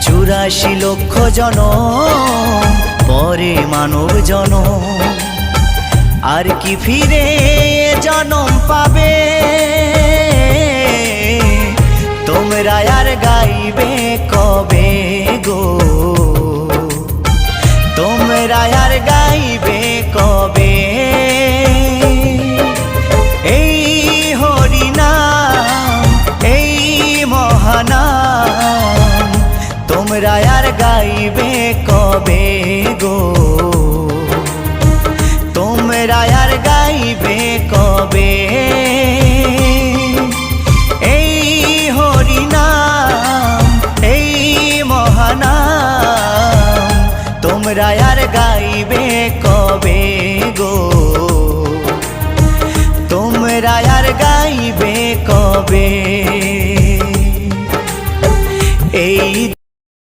84 লক্ষ জনম পরে মানব জনম, আর কি ফিরে জনম পাবে? তোমরা আর গাইবে কবে গো? তোমরা আর গাইবে কবে? এই হরিনাম, এই মহানাম, তোমরা আর গাইবে কবে গো? তোমরা আর গাইবে কবে?